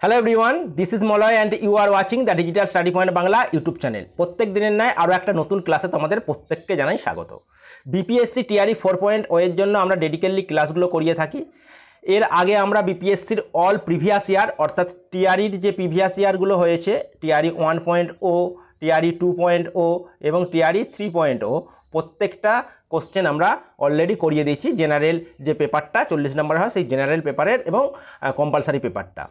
Hello everyone, this is Malay and you are watching the digital study point Bangla YouTube channel. প্রত্যেক দিনের ন্যায় আরও একটা নতুন ক্লাসে তোমাদের প্রত্যেককে জানাই স্বাগত। বিপিএসসি টিআরই 4.0 এর জন্য আমরা ডেডিকেটলি ক্লাসগুলো করিয়ে থাকি। এর আগে আমরা বিপিএসসির অল প্রিভিয়াস ইয়ার অর্থাৎ টিআরইর যে প্রিভিয়াস ইয়ারগুলো হয়েছে, টিআরই 1.0, টিআরই 2.0 এবং টিআরই 3.0, প্রত্যেকটা কোশ্চেন আমরা অলরেডি করিয়ে দিয়েছি। জেনারেল যে পেপারটা 40 নম্বর হয় সেই জেনারেল পেপারের এবং কম্পালসারি পেপারটা।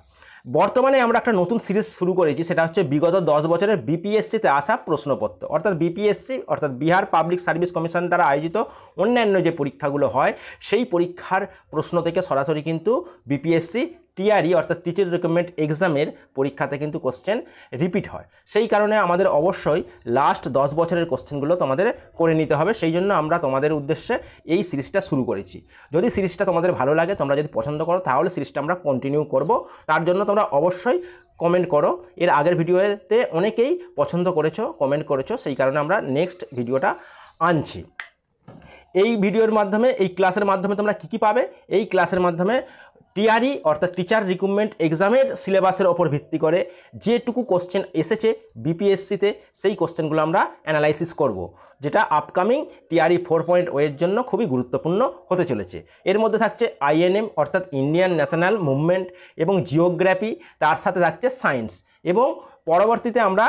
বর্তমানে আমরা একটা নতুন সিরিজ শুরু করেছি, সেটা হচ্ছে বিগত 10 বছরের বিপিএসসিতে আসা প্রশ্নপত্র, অর্থাৎ বিপিএসসি অর্থাৎ বিহার পাবলিক সার্ভিস কমিশন দ্বারা আয়োজিত অন্যান্য যে পরীক্ষাগুলো হয় সেই পরীক্ষার প্রশ্ন থেকে সরাসরি কিন্তু বিপিএসসি টিআরই অর্থাৎ টিচার রিক্রুটমেন্ট এক্সামের পরীক্ষাতে কিন্তু কোশ্চেন রিপিট হয়। সেই কারণে আমাদের অবশ্যই লাস্ট 10 বছরের কোশ্চেনগুলো তোমাদের করে নিতে হবে। সেই জন্য আমরা তোমাদের উদ্দেশ্যে এই সিরিজটা শুরু করেছি। যদি সিরিজটা তোমাদের ভালো লাগে, তোমরা যদি পছন্দ করো, তাহলে সিরিজটা আমরা কন্টিনিউ করব। তার জন্য তোমরা অবশ্যই কমেন্ট করো। এর আগের ভিডিওতে অনেকেই পছন্দ করেছো, কমেন্ট করেছো, সেই কারণে আমরা নেক্সট ভিডিওটা আনছি। এই ভিডিওর মাধ্যমে, এই ক্লাসের মাধ্যমে তোমরা কী পাবে? এই ক্লাসের মাধ্যমে টিআরই অর্থাৎ টিচার রিক্রুটমেন্ট এক্সামের সিলেবাসের ওপর ভিত্তি করে যেটুকু কোশ্চেন এসেছে বিপিএসসিতে সেই কোশ্চেনগুলো আমরা অ্যানালাইসিস করব, যেটা আপকামিং টিআরই 4.0 এর জন্য খুবই গুরুত্বপূর্ণ হতে চলেছে। এর মধ্যে থাকছে আইএনএম অর্থাৎ ইন্ডিয়ান ন্যাশনাল মুভমেন্ট এবং জিওগ্রাফি, তার সাথে থাকছে সায়েন্স, এবং পরবর্তীতে আমরা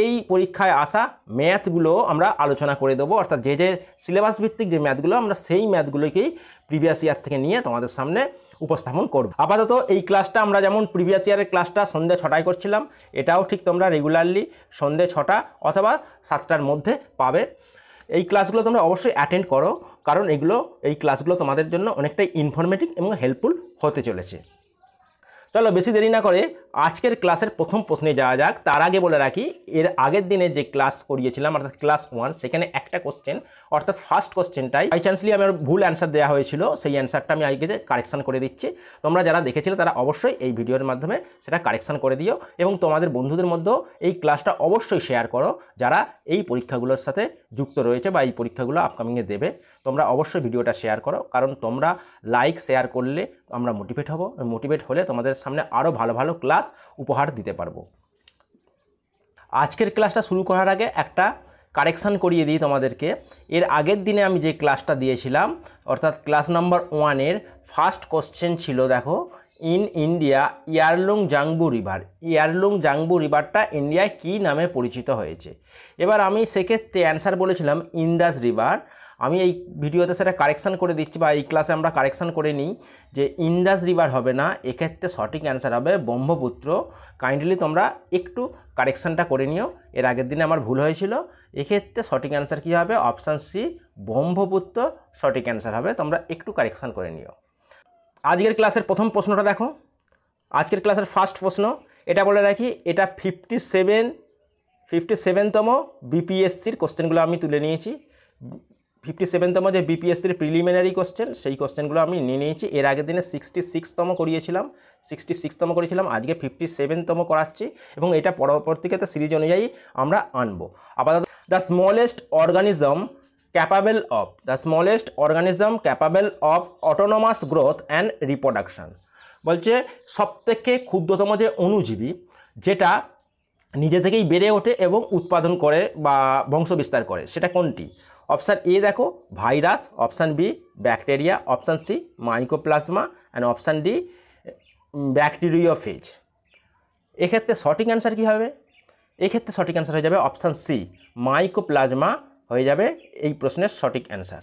এই পরীক্ষায় আসা ম্যাথগুলো আমরা আলোচনা করে দেবো। অর্থাৎ যে সিলেবাস ভিত্তিক যে ম্যাথগুলো, আমরা সেই ম্যাথগুলোকেই প্রিভিয়াস ইয়ার থেকে নিয়ে তোমাদের সামনে উপস্থাপন করব। আপাতত এই ক্লাসটা আমরা যেমন প্রিভিয়াস ইয়ারের ক্লাসটা সন্ধ্যে 6টায় করছিলাম, এটাও ঠিক তোমরা রেগুলারলি সন্ধ্যে 6টা অথবা 7টার মধ্যে পাবে। এই ক্লাসগুলো তোমরা অবশ্যই অ্যাটেন্ড করো, কারণ এই ক্লাসগুলো তোমাদের জন্য অনেকটাই ইনফরমেটিভ এবং হেল্পফুল হতে চলেছে। চলো বেশি দেরি না করে আজকের ক্লাসের প্রথম প্রশ্নে যাওয়া যাক। তার আগে বলে রাখি, এর আগের দিনে যে ক্লাস করিয়েছিলাম অর্থাৎ ক্লাস 1, সেখানে একটা কোশ্চেন অর্থাৎ ফার্স্ট কোশ্চেনটাই বাই চান্সলি আমার ভুল অ্যান্সার দেওয়া হয়েছিল। সেই অ্যান্সারটা আমি আগে কারেকশান করে দিচ্ছি। তোমরা যারা দেখেছিলে তারা অবশ্যই এই ভিডিওর মাধ্যমে সেটা কারেকশান করে দিও, এবং তোমাদের বন্ধুদের মধ্যেও এই ক্লাসটা অবশ্যই শেয়ার করো যারা এই পরীক্ষাগুলোর সাথে যুক্ত রয়েছে বা এই পরীক্ষাগুলো আপকামিংয়ে দেবে। তোমরা অবশ্যই ভিডিওটা শেয়ার করো, কারণ তোমরা লাইক শেয়ার করলে আমরা মোটিভেট হব, মোটিভেট হলে তোমাদের সামনে আরও ভালো ভালো ক্লাস উপহার দিতে পারবো। আজকের ক্লাসটা শুরু করার আগে একটা কারেকশান করিয়ে দিই তোমাদেরকে। এর আগের দিনে আমি যে ক্লাসটা দিয়েছিলাম অর্থাৎ ক্লাস নাম্বার 1-এর ফার্স্ট কোশ্চেন ছিল, দেখো, in India Yarlung Zangbo river. Yarlung Zangbo রিভারটা ইন্ডিয়ায় কী নামে পরিচিত হয়েছে? এবার আমি সেক্ষেত্রে অ্যান্সার বলেছিলাম ইন্দাস রিভার। আমি এই ভিডিওতে সেটা কারেকশান করে দিচ্ছি, বা এই ক্লাসে আমরা কারেকশান করে নিই যে ইন্দাস রিভার হবে না, এক্ষেত্রে সঠিক অ্যান্সার হবে ব্রহ্মপুত্র। কাইন্ডলি তোমরা একটু কারেকশানটা করে নিও, এর আগের দিনে আমার ভুল হয়েছিল। এক্ষেত্রে সঠিক অ্যান্সার কী হবে? অপশান সি, ব্রহ্মপুত্র সঠিক অ্যান্সার হবে। তোমরা একটু কারেকশান করে নিও। আজকের ক্লাসের প্রথম প্রশ্নটা দেখো, আজকের ক্লাসের ফার্স্ট প্রশ্ন। এটা বলে রাখি, এটা 57তম বিপিএসসির কোশ্চেনগুলো আমি তুলে নিয়েছি। 57তম যে বিপিএসসির প্রিলিমিনারি কোশ্চেন, সেই কোশ্চেনগুলো আমি নিয়ে নিয়েছি। এর আগের দিনে 66তম করিয়েছিলাম, আজকে 57তম করাচ্ছি, এবং এটা পরবর্তীতে সিরিজ অনুযায়ী আমরা আনবো। আপাতত the smallest organism capable of autonomous growth and reproduction. বলছে সবথেকে ক্ষুদ্রতম যে অণুজীবী যেটা নিজে থেকেই বেড়ে ওঠে এবং উৎপাদন করে বা বংশ বিস্তার করে, সেটা কোনটি? অপশান এ দেখো virus, option B bacteria, option C mycoplasma, and option D bacteriophage. এক্ষেত্রে সঠিক অ্যান্সার কী হবে? এক্ষেত্রে সঠিক অ্যান্সার হয়ে যাবে অপশান সি, মাইকোপ্লাজমা হয়ে যাবে এই প্রশ্নের সঠিক অ্যান্সার।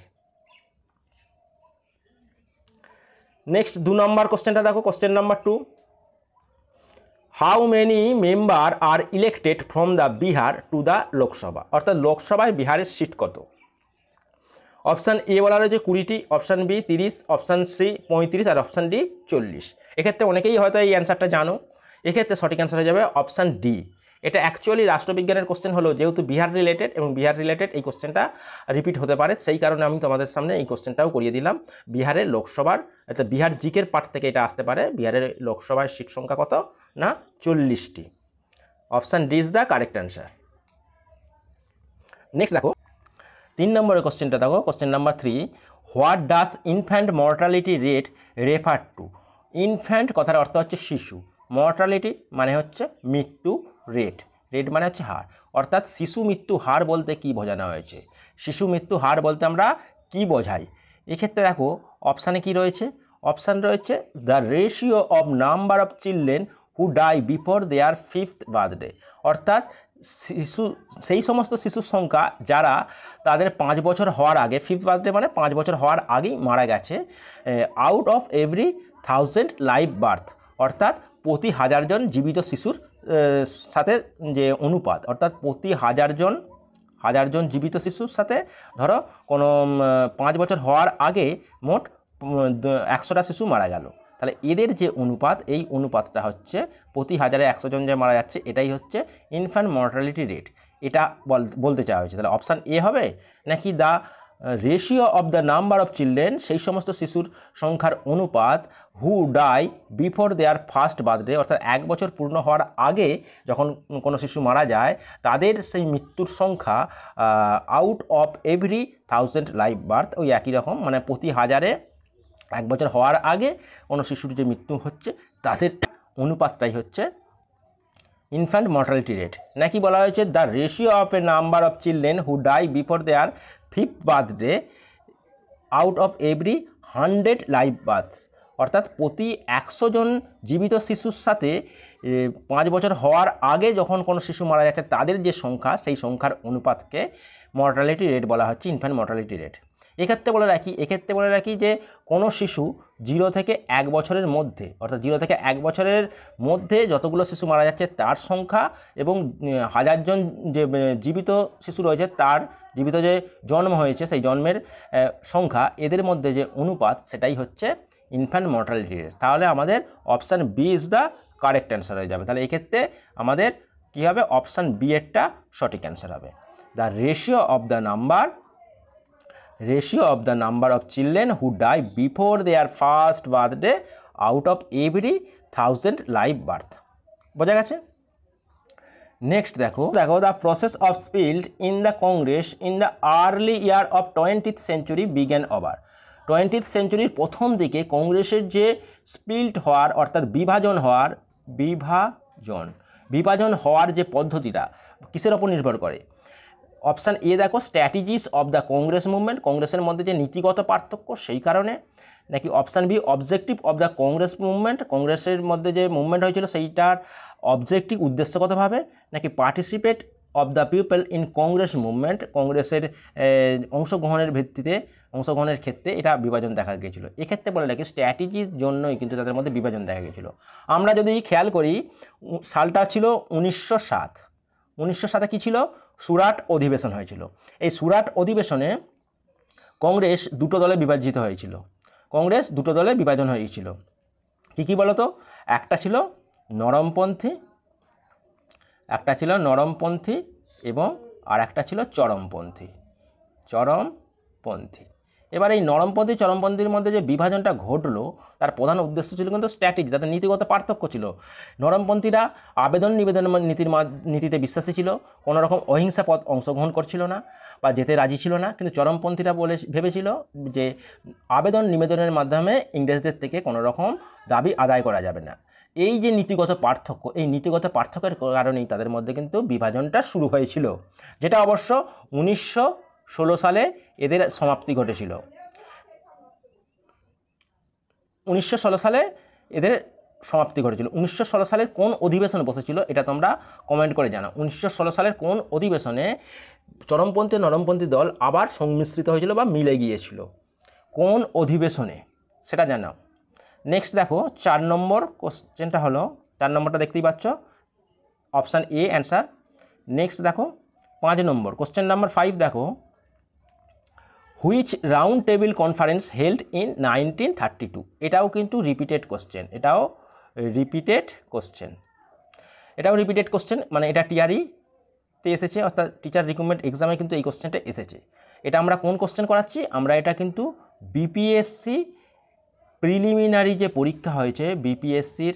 নেক্সট 2 নম্বর কোশ্চেনটা দেখো, question number 2। How many member are elected from the Bihar to the Lok Sabha? অর্থাৎ লোকসভায় বিহারের সিট কত? অপশান এ বলা রয়েছে 20টি, অপশান বি 30, অপশান সি 35, আর অপশান ডি 40। এক্ষেত্রে অনেকেই হয়তো এই অ্যান্সারটা জানো। এক্ষেত্রে সঠিক অ্যান্সার হয়ে যাবে অপশান ডি। এটা অ্যাকচুয়ালি রাষ্ট্রবিজ্ঞানের কোশ্চেন হলো, যেহেতু বিহার রিলেটেড এবং বিহার রিলেটেড এই কোশ্চেনটা রিপিট হতে পারে, সেই কারণে আমি তোমাদের সামনে এই কোশ্চেনটাও করিয়ে দিলাম। বিহারের লোকসভার, অর্থাৎ বিহার জিকের পার্ট থেকে এটা আসতে পারে। বিহারের লোকসভার সিট সংখ্যা কত? না 40টি। Option D is the correct answer. Next দেখো 3 নম্বরের কোশ্চেনটা দেখো, question number 3। What does infant mortality rate refer to? Infant কথার অর্থ হচ্ছে শিশু, মর্টালিটি মানে হচ্ছে মৃত্যু রেট, রেট মানে হচ্ছে হার, অর্থাৎ শিশু মৃত্যু হার বলতে কি বোঝানো হয়েছে, শিশু মৃত্যু হার বলতে আমরা কি বোঝাই। এক্ষেত্রে দেখো অপশানে কি রয়েছে, অপশান রয়েছে the ratio of number of children who die before their 5th birthday, অর্থাৎ শিশু সেই সমস্ত শিশুর সংখ্যা যারা তাদের 5 বছর হওয়ার আগে, 5th বার্থডে মানে 5 বছর হওয়ার আগেই মারা গেছে, out of every 1000 live birth, অর্থাৎ প্রতি 1000 জন জীবিত শিশুর সাথে যে অনুপাত, অর্থাৎ প্রতি 1000 জন জীবিত শিশুর সাথে ধরো কোনো 5 বছর হওয়ার আগে মোট 100টা শিশু মারা গেল, তাহলে এদের যে অনুপাত, এই অনুপাতটা হচ্ছে প্রতি 1000-এ 100 জন যে মারা যাচ্ছে, এটাই হচ্ছে ইনফ্যান্ট মর্টালিটি রেট, এটা বলতে চাওয়া হয়েছে। তাহলে অপশান এ হবে, নাকি the ratio of the number of children, সেই সমস্ত শিশুর সংখ্যার অনুপাত who die before their 1st birthday, অর্থাৎ 1 বছর পূর্ণ হওয়ার আগে যখন কোনো শিশু মারা যায় তাদের সেই মৃত্যুর সংখ্যা out of every 1000 live birth, ওই একই রকম, মানে প্রতি 1000-এ 1 বছর হওয়ার আগে কোনো শিশুর যে মৃত্যু হচ্ছে তাদের অনুপাতটাই হচ্ছে ইনফ্যান্ট মর্টালিটি রেট। নাকি বলা হয়েছে the ratio of a number of children who die before their 5th birthday out of every 100 live births, অর্থাৎ প্রতি 100 জন জীবিত শিশুর সাথে 5 বছর হওয়ার আগে যখন কোনো শিশু মারা যাচ্ছে তাদের যে সংখ্যা, সেই সংখ্যার অনুপাতকে মর্টালিটি রেট বলা হচ্ছে, ইনফ্যান্ট মর্টালিটি রেট। এক্ষেত্রে বলে রাখি যে কোনো শিশু 0 থেকে 1 বছরের মধ্যে, অর্থাৎ 0 থেকে 1 বছরের মধ্যে যতগুলো শিশু মারা যাচ্ছে তার সংখ্যা এবং 1000 জন যে জীবিত শিশু রয়েছে তার জীবিত যে জন্ম হয়েছে সেই জন্মের সংখ্যা, এদের মধ্যে যে অনুপাত সেটাই হচ্ছে ইনফ্যান্ট মর্টালিটি রেট। তাহলে আমাদের option B is the correct answer হয়ে যাবে। তাহলে এক্ষেত্রে আমাদের কী হবে, অপশান বি এরটা সঠিক অ্যান্সার হবে। The ratio of the number of children who die before their 1st birthday out of every 1000 live birth. বোঝা গেছে? নেক্সট দেখো the process of split in the Congress in the early year of 20th century began over. 20th সেঞ্চুরির প্রথম দিকে কংগ্রেসের যে spelled হওয়ার, অর্থাৎ বিভাজন হওয়ার যে পদ্ধতিটা কিসের ওপর নির্ভর করে। অপশান এ দেখো strategies of the Congress movement, কংগ্রেসের মধ্যে যে নীতিগত পার্থক্য সেই কারণে, নাকি option B objective of the Congress movement, কংগ্রেসের মধ্যে যে মুভমেন্ট হয়েছিল সেইটার অবজেক্টিভ উদ্দেশ্যগতভাবে, নাকি participate of the people in Congress movement, কংগ্রেসের অংশগ্রহণের ক্ষেত্রে এটা বিভাজন দেখা গিয়েছিল। এক্ষেত্রে বলে রাখি স্ট্র্যাটেজির জন্যই কিন্তু তাদের মধ্যে বিভাজন দেখা গিয়েছিল। আমরা যদি খেয়াল করি সালটা ছিল 1907। 1907-এ কী ছিল, সুরাট অধিবেশন হয়েছিল। এই সুরাট অধিবেশনে কংগ্রেস দুটো দলে বিভাজিত হয়েছিল, বিভাজন হয়েছিল। কী বলতো, একটা ছিল নরমপন্থী এবং আর একটা ছিল চরমপন্থী। এবার এই চরমপন্থীর মধ্যে যে বিভাজনটা ঘটলো তার প্রধান উদ্দেশ্য ছিল কিন্তু স্ট্র্যাটেজি, তাদের নীতিগত পার্থক্য ছিল। নরমপন্থীরা আবেদন নিবেদন নীতিতে বিশ্বাসী ছিল, কোনো রকম অহিংসা পথ অংশগ্রহণ করছিল না বা যেতে রাজি ছিল না, কিন্তু চরমপন্থীরা ভেবেছিল যে আবেদন নিবেদনের মাধ্যমে ইংরেজদের থেকে কোনো রকম দাবি আদায় করা যাবে না। এই যে নীতিগত পার্থক্য, এই নীতিগত পার্থক্যের কারণেই তাদের মধ্যে কিন্তু বিভাজনটা শুরু হয়েছিল, যেটা অবশ্য 1916 সালে এদের সমাপ্তি ঘটেছিল। 1916 সালে এদের সমাপ্তি ঘটেছিল। 1916 সালের কোন অধিবেশনে বসেছিল এটা তোমরা কমেন্ট করে জানাও। 1916 সালের কোন অধিবেশনে চরমপন্থী নরমপন্থী দল আবার সংমিশ্রিত হয়েছিল বা মিলে গিয়েছিল, কোন অধিবেশনে সেটা জানাও। নেক্সট দেখো 4 নম্বর কোশ্চেনটা হলো, 4 নম্বরটা দেখতেই পাচ্ছ, অপশান এ অ্যান্সার। নেক্সট দেখো 5 নম্বর কোশ্চেন নাম্বার 5 দেখো, which round table conference held in 1932। এটাও কিন্তু রিপিটেড কোশ্চেন, মানে এটা টিআরইতে এসেছে, অর্থাৎ টিচার রিক্রুটমেন্ট এক্সামে কিন্তু এই কোশ্চেনটা এসেছে। এটা আমরা কোন কোশ্চেন করাচ্ছি, আমরা এটা কিন্তু বিপিএসসি প্রিলিমিনারি যে পরীক্ষা হয়েছে, বিপিএসসির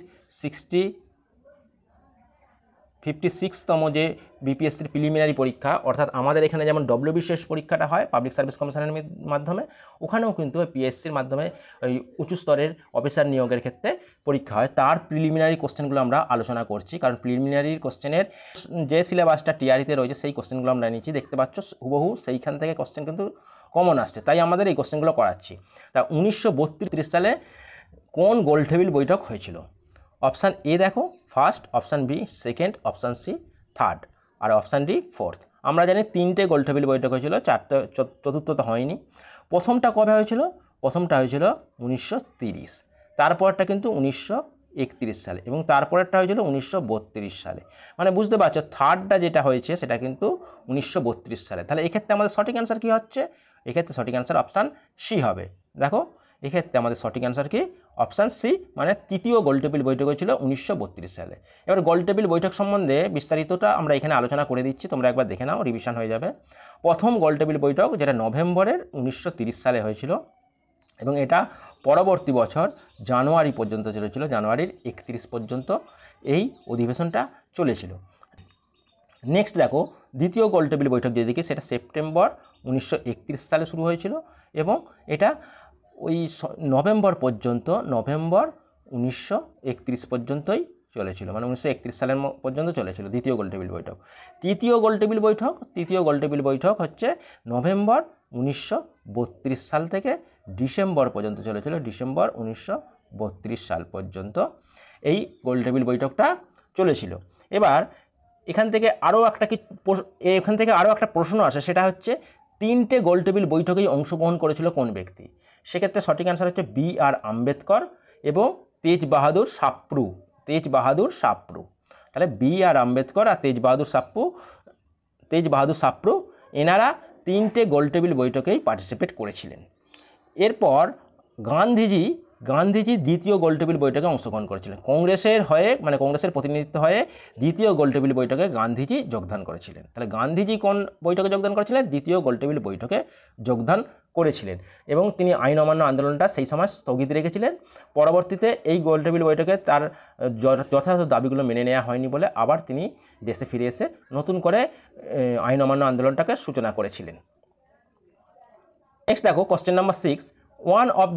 56তম যে বিপিএসসির প্রিলিমিনারি পরীক্ষা, অর্থাৎ আমাদের এখানে যেমন ডব্লিউবিসিএস পরীক্ষাটা হয় পাবলিক সার্ভিস কমিশনের মাধ্যমে, ওখানেও কিন্তু পিএসসির মাধ্যমে ওই উঁচু স্তরের অফিসার নিয়োগের ক্ষেত্রে পরীক্ষা হয়। তার প্রিলিমিনারি কোশ্চেনগুলো আমরা আলোচনা করছি, কারণ প্রিলিমিনারি কোশ্চেনের যে সিলেবাসটা টিআরিতে রয়েছে সেই কোশ্চেনগুলো আমরা নিচ্ছি। দেখতে পাচ্ছ হুবহু সেইখান থেকে কোশ্চেন কিন্তু কমন আসছে, তাই আমাদের এই কোশ্চেনগুলো করাচ্ছি। তা 1932 সালে কোন গোলটেবিল বৈঠক হয়েছিল? অপশান এ দেখো first, option B second, option C third, আর অপশান ডি ফোর্থ। আমরা জানি 3টে গোলটেবিল বৈঠক হয়েছিল, চতুর্থটা হয়নি। প্রথমটা কবে হয়েছিল? প্রথমটা হয়েছিল 1930, তারপরটা কিন্তু 1931 সালে, এবং তারপরেরটা হয়েছিল 1932 সালে। মানে বুঝতে পারছো থার্ডটা যেটা হয়েছে সেটা কিন্তু 1932 সালে। তাহলে এক্ষেত্রে আমাদের সঠিক অ্যান্সার কী হচ্ছে? এক্ষেত্রে সঠিক অ্যান্সার অপশান সি হবে। দেখো এক্ষেত্রে আমাদের সঠিক অ্যান্সার কি? অপশান সি, মানে তৃতীয় গোলটেবিল বৈঠক হয়েছিল 1932 সালে। এবার গোলটেবিল বৈঠক সম্বন্ধে বিস্তারিতটা আমরা এখানে আলোচনা করে দিচ্ছি, তোমরা একবার দেখে নাও, রিভিশন হয়ে যাবে। প্রথম গোলটেবিল বৈঠক যেটা নভেম্বরের 1930 সালে হয়েছিল, এবং এটা পরবর্তী বছর জানুয়ারি পর্যন্ত চলেছিল, জানুয়ারির 31 পর্যন্ত এই অধিবেশনটা চলেছিল। নেক্সট দেখো দ্বিতীয় গোলটেবিল বৈঠক যেদিকে, সেটা সেপ্টেম্বর 1931 সালে শুরু হয়েছিল, এবং এটা ওই নভেম্বর 1931 পর্যন্তই চলেছিল, মানে 1931 সালের পর্যন্ত চলেছিল দ্বিতীয় গোলটেবিল বৈঠক। তৃতীয় গোলটেবিল বৈঠক হচ্ছে নভেম্বর 1932 সাল থেকে ডিসেম্বর পর্যন্ত চলেছিল, ডিসেম্বর 1932 সাল পর্যন্ত এই গোলটেবিল বৈঠকটা চলেছিল। এবার এখান থেকে আরও একটা প্রশ্ন আসে, সেটা হচ্ছে 3টে গোলটেবিল বৈঠকেই অংশগ্রহণ করেছিল কোন ব্যক্তি? সেক্ষেত্রে সঠিক অ্যান্সার হচ্ছে বি আর আম্বেদকর এবং তেজ বাহাদুর সাপ্রু। তাহলে বি আর আম্বেদকর আর তেজ বাহাদুর সাপ্রু এনারা 3টে গোলটেবিল বৈঠকেই পার্টিসিপেট করেছিলেন। এরপর গান্ধীজি দ্বিতীয় গোলটেবিল বৈঠকে অংশগ্রহণ করেছিলেন। কংগ্রেসের হয়ে, মানে কংগ্রেসের প্রতিনিধিত্ব হয়ে দ্বিতীয় গোলটেবিল বৈঠকে গান্ধীজি যোগদান করেছিলেন। তাহলে গান্ধীজি কোন বৈঠকে যোগদান করেছিলেন? দ্বিতীয় গোলটেবিল বৈঠকে যোগদান করেছিলেন, এবং তিনি আইন অমান্য আন্দোলনটা সেই সময় স্থগিত রেখেছিলেন। পরবর্তীতে এই গোলটেবিল বৈঠকে তার যথাযথ দাবিগুলো মেনে নেওয়া হয়নি বলে আবার তিনি দেশে ফিরে এসে নতুন করে আইন অমান্য আন্দোলনটাকে সূচনা করেছিলেন। নেক্সট দেখো question number 6, one of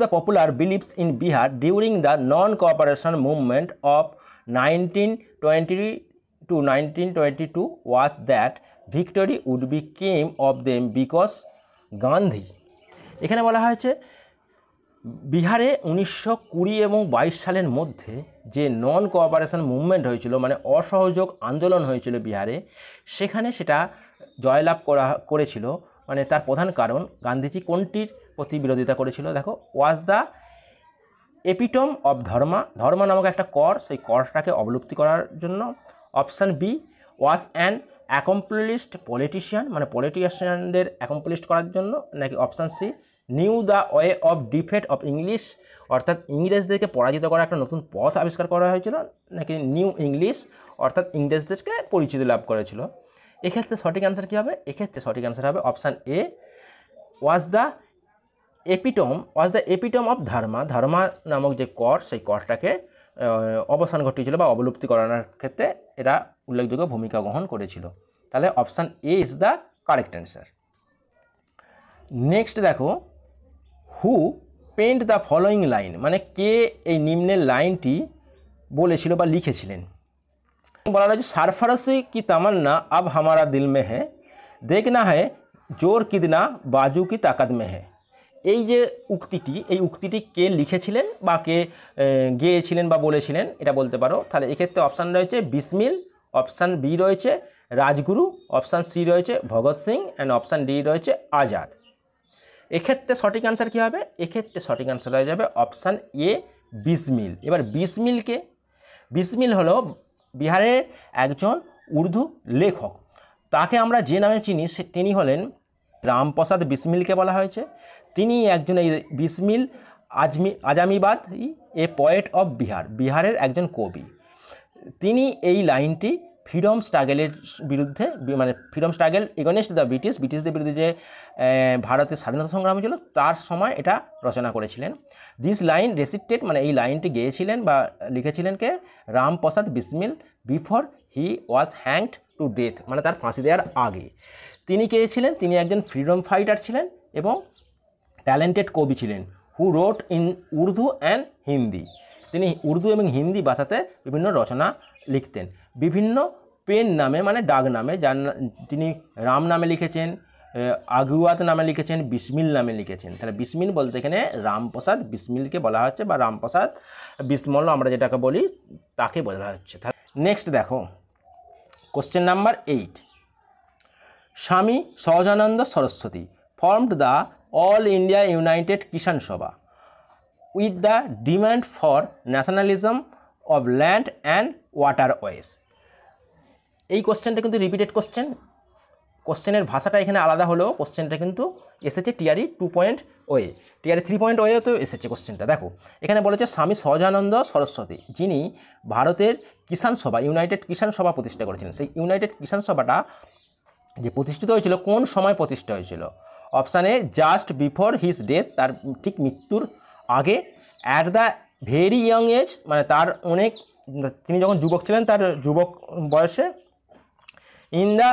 the popular beliefs in Bihar during the non-cooperation movement of 1920 to 1922 was that victory would be came of them because Gandhi। এখানে বলা হয়েছে বিহারে 1920 এবং 22 সালের মধ্যে যে নন কোঅপারেশন মুভমেন্ট হয়েছিল, মানে অসহযোগ আন্দোলন হয়েছিল বিহারে, সেখানে সেটা জয়লাভ করেছিল। মানে তার প্রধান কারণ গান্ধীজি কোনটির প্রতি বিরোধিতা করেছিল? দেখো, was the epitome of dharma নামক একটা কর, সেই করটাকে অবলুপ্তি করার জন্য। Option B was an accomplished politician, মানে পলিটিশিয়ানদের অ্যাকমপ্লিশড করার জন্য, নাকি option C knew the way of defeat of English, অর্থাৎ ইংরেজদেরকে পরাজিত করার একটা নতুন পথ আবিষ্কার করা হয়েছিল, নাকি নিউ ইংলিশ, অর্থাৎ ইংরেজদেরকে পরিচিতি লাভ করেছিল। এক্ষেত্রে সঠিক অ্যান্সার কী হবে? এক্ষেত্রে সঠিক অ্যান্সার হবে option A was the epitome of dharma নামক যে কর, সেই করটাকে অবসান ঘটিয়েছিল বা অবলুপ্তি করানোর ক্ষেত্রে এরা উল্লেখযোগ্য ভূমিকা গ্রহণ করেছিল। তাহলে option A is the correct answer. Next দেখো, হু পেন্ট দ্য ফলোয়িং লাইন, মানে কে এই নিম্নের লাইনটি বলেছিল বা লিখেছিলেন? বলা রয়েছে সারফারসি কি তামান্না আব হামারা দিল মে হ্যাঁ, দেখনা হ্যাঁ জোর কিদনা বাজু কি তাকাত মে হ্যাঁ। এই যে উক্তিটি কে লিখেছিলেন বা কে গেয়েছিলেন বা বলেছিলেন, এটা বলতে পারো। তাহলে এক্ষেত্রে অপশান রয়েছে বিসমিল, অপশান বি রয়েছে রাজগুরু, অপশান সি রয়েছে Bhagat Singh, and option D রয়েছে আজাদ। এক্ষেত্রে সঠিক অ্যান্সার কী হবে? এক্ষেত্রে সঠিক অ্যান্সার হয়ে যাবে অপশান এ বিসমিল। এবার বিসমিল হলো বিহারের একজন উর্দু লেখক। তাকে আমরা যে নামে চিনি তিনি হলেন রামপ্রসাদ বিসমিলকে বলা হয়েছে। তিনি একজন, এই বিসমিল আজামিবাদ এ পয়েট অফ বিহারের একজন কবি। তিনি এই লাইনটি ফ্রিডম স্ট্রাগলের বিরুদ্ধে, মানে ফ্রিডম স্ট্রাগল এগেনস্ট দ্য ব্রিটিশদের বিরুদ্ধে যে ভারতের স্বাধীনতা সংগ্রাম ছিল তার সময় এটা রচনা করেছিলেন। দিস লাইন রেসিটেড, মানে এই লাইনটি গেয়েছিলেন বা লিখেছিলেন কে? Ramprasad Bismil before he was hanged to death, মানে তার ফাঁসি দেওয়ার আগে। তিনি কে ছিলেন? তিনি একজন ফ্রিডম ফাইটার ছিলেন এবং ট্যালেন্টেড কবি ছিলেন, হু রোট ইন উর্দু অ্যান্ড হিন্দি। তিনি উর্দু এবং হিন্দি ভাষাতে বিভিন্ন রচনা লিখতেন, বিভিন্ন পেন নামে, মানে ডাক নামে। যার তিনি রাম নামে লিখেছেন, আগুয়াত নামে লিখেছেন, বিসমিল নামে লিখেছেন। তাহলে বিসমিল বলতে এখানে রামপ্রসাদ বিসমিলকে বলা হচ্ছে, বা রামপ্রসাদ বিসমল আমরা যেটাকে বলি তাকে বলা হচ্ছে। নেক্সট দেখো question number 8। Swami Sahajanand Saraswati formed the all India united Kisan Sabha with the demand for nationalism of land and waterways। এই কোশ্চেনটা কিন্তু রিপিটেড কোশ্চেনের ভাষাটা এখানে আলাদা হলেও কোশ্চেনটা কিন্তু এসেছে টিআরই 2.0, টিআরই 3.0 তো এসেছে কোশ্চেনটা। দেখো এখানে বলেছে স্বামী সহজানন্দ সরস্বতী, যিনি ভারতের কিষাণ সভা, ইউনাইটেড কিষাণ সভা প্রতিষ্ঠা করেছিলেন। সেই ইউনাইটেড কিষাণ সভাটা যে প্রতিষ্ঠিত হয়েছিল কোন সময় প্রতিষ্ঠা হয়েছিল? Option A just before his death, তার ঠিক মৃত্যুর আগে। At the very young age, মানে তার অনেক, তিনি যখন যুবক ছিলেন তার যুবক বয়সে। ইন দ্য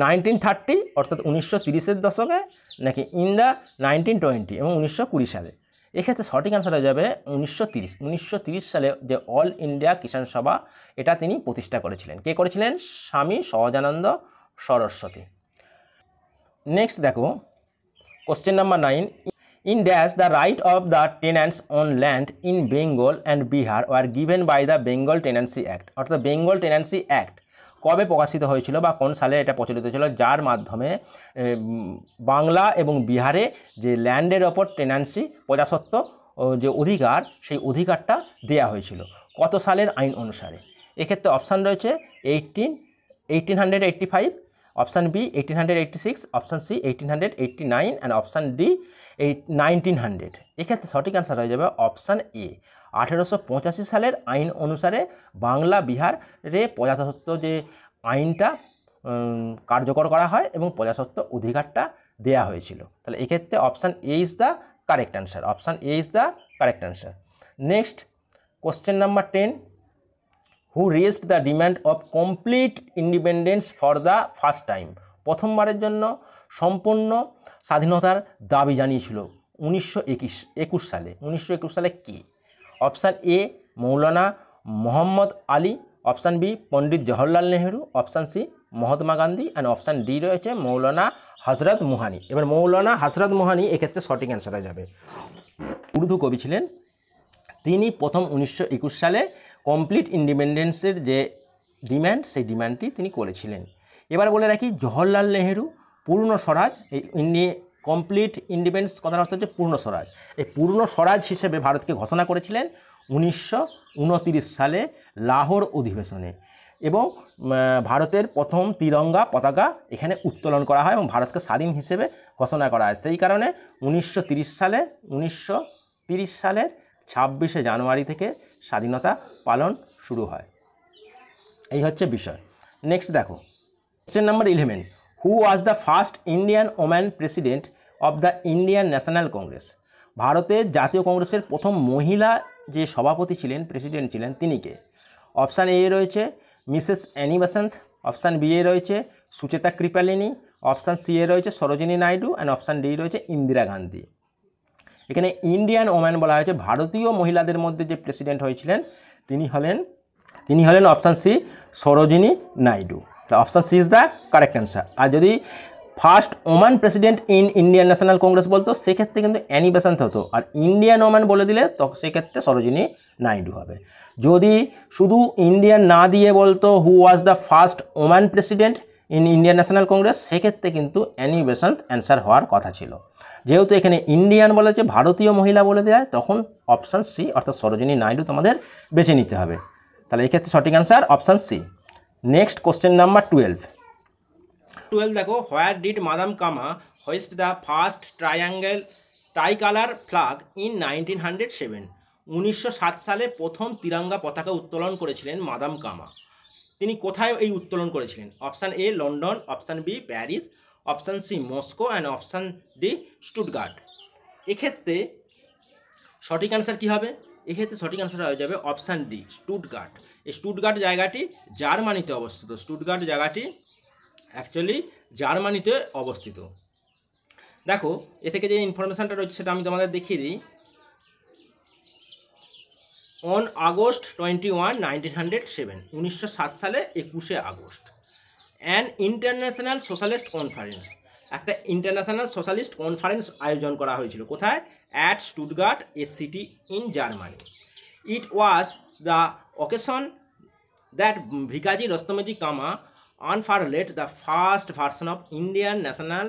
1930, অর্থাৎ 1930-এর দশকে, নাকি ইন দ্য 1920 এবং 1920 সালে। এক্ষেত্রে সঠিক অ্যান্সার হয়ে যাবে 1930 সালে যে অল ইন্ডিয়া কিষাণ সভা, এটা তিনি প্রতিষ্ঠা করেছিলেন। কে করেছিলেন? স্বামী সহজানন্দ সরস্বতী। নেক্সট দেখো question number 9। In dash the right of the tenants on land in Bengal and Bihar were given by the Bengal Tenancy Act, অর্থাৎ বেঙ্গল টেন্যান্সি অ্যাক্ট কবে প্রকাশিত হয়েছিল বা কোন সালে এটা প্রচলিত হয়েছিল, যার মাধ্যমে বাংলা এবং বিহারে যে ল্যান্ডের ওপর টেন্যান্সি প্রজাস্বত্ব যে অধিকার, সেই অধিকারটা দেয়া হয়েছিল কত সালের আইন অনুসারে? এক্ষেত্রে অপশান রয়েছে 1885, option B 1886, option C 1889 and option D 1900। এক্ষেত্রে সঠিক অ্যান্সার হয়ে যাবে অপশান এ 1885 সালের আইন অনুসারে বাংলা বিহারে প্রজাতন্ত্র যে আইনটা কার্যকর করা হয় এবং প্রজাস্বত্ব অধিকারটা দেয়া হয়েছিল। তাহলে এক্ষেত্রে option A is the correct answer, option A is the correct answer. Next question number 10। Who raised the demand of complete independence for the first time, প্রথমবারের জন্য সম্পূর্ণ স্বাধীনতার দাবি জানিয়েছিল 1921 সালে। 1921 সালে কি? Option A Maulana Mohammad Ali, option B Pandit Jawaharlal Nehru, option C Mahatma Gandhi and option D রয়েছে মৌলানা হজরত মোহানি। এবার মৌলানা হজরত মোহানি এক্ষেত্রে সঠিক অ্যান্সার হয়ে যাবে। উর্দু কবি ছিলেন তিনি, প্রথম 1921 সালে কমপ্লিট ইন্ডিপেন্ডেন্সের যে ডিম্যান্ড, সেই ডিম্যান্ডটি তিনি করেছিলেন। এবার বলে রাখি জওহরলাল নেহরু পূর্ণ স্বরাজ, এই কমপ্লিট ইন্ডিপেন্ডেন্স কথার অর্থ হচ্ছে পূর্ণ স্বরাজ, এই পূর্ণ স্বরাজ হিসেবে ভারতকে ঘোষণা করেছিলেন 1929 সালে লাহোর অধিবেশনে, এবং ভারতের প্রথম তিরঙ্গা পতাকা এখানে উত্তোলন করা হয় এবং ভারতকে স্বাধীন হিসেবে ঘোষণা করা হয়। সেই কারণে 1930 সালের 26শে জানুয়ারি থেকে স্বাধীনতা পালন শুরু হয়। এই হচ্ছে বিষয়। নেক্সট দেখো question number 11। Who was the first Indian woman president of the Indian national Congress, ভারতের জাতীয় কংগ্রেসের প্রথম মহিলা যে সভাপতি ছিলেন, প্রেসিডেন্ট ছিলেন, তিনি কে? অপশান এ রয়েছে Mrs Annie বেসান্থ, option B A রয়েছে সুচেতা কৃপালিনী, অপশান সি এ রয়েছে Sarojini Naidu and option D রয়েছে ইন্দিরা গান্ধী। এখানে ইন্ডিয়ান ওম্যান বলা হয়েছে, ভারতীয় মহিলাদের মধ্যে যে প্রেসিডেন্ট হয়েছিলেন তিনি হলেন option C Sarojini Naidu. Option C is the correct answer. আর যদি first woman president in Indian national Congress বলতো সেক্ষেত্রে কিন্তু অ্যানি বেসান্থ হতো, আর ইন্ডিয়ান ওম্যান বলে দিলে তো সেক্ষেত্রে সরোজিনী নাইডু হবে। যদি শুধু ইন্ডিয়ান না দিয়ে বলতো who was the first woman president in Indian national Congress, সেক্ষেত্রে কিন্তু অ্যানি বেসান্থ অ্যান্সার হওয়ার কথা ছিল। যেহেতু এখানে ইন্ডিয়ান বলেছে, ভারতীয় মহিলা বলে দেয়, তখন অপশান সি অর্থাৎ সরোজিনী নাইডু তোমাদের বেছে নিতে হবে। তাহলে এক্ষেত্রে সঠিক answer option C. Next question number 12 দেখো। Where did madam Cama hoist the first tricolour flag in 1907, 1907 সালে প্রথম তিরঙ্গা পতাকা উত্তোলন করেছিলেন মাদাম কামা। তিনি কোথায় এই উত্তোলন করেছিলেন? Option A London, option B Paris, option C Moscow and option D Stuttgart. এক্ষেত্রে সঠিক অ্যান্সার কী হবে? এক্ষেত্রে সঠিক অ্যান্সার হয়ে যাবে অপশান ডি স্টুটগার্ট। এই স্টুটগার্ট জায়গাটি জার্মানিতে অবস্থিত। স্টুটগার্ট জায়গাটি অ্যাকচুয়ালি জার্মানিতে অবস্থিত। দেখো এ থেকে যে ইনফরমেশানটা রয়েছে সেটা আমি তোমাদের দেখিয়ে দিই। অন আগস্ট 21, 1907, 1907 সালে 21শে August, an international socialist conference, একটা ইন্টারন্যাশনাল সোশ্যালিস্ট কনফারেন্স আয়োজন করা হয়েছিল। কোথায়? At Stuttgart, a city in Germany. It was the occasion that Bhikaiji Rustomji Cama unfurled the first version of Indian national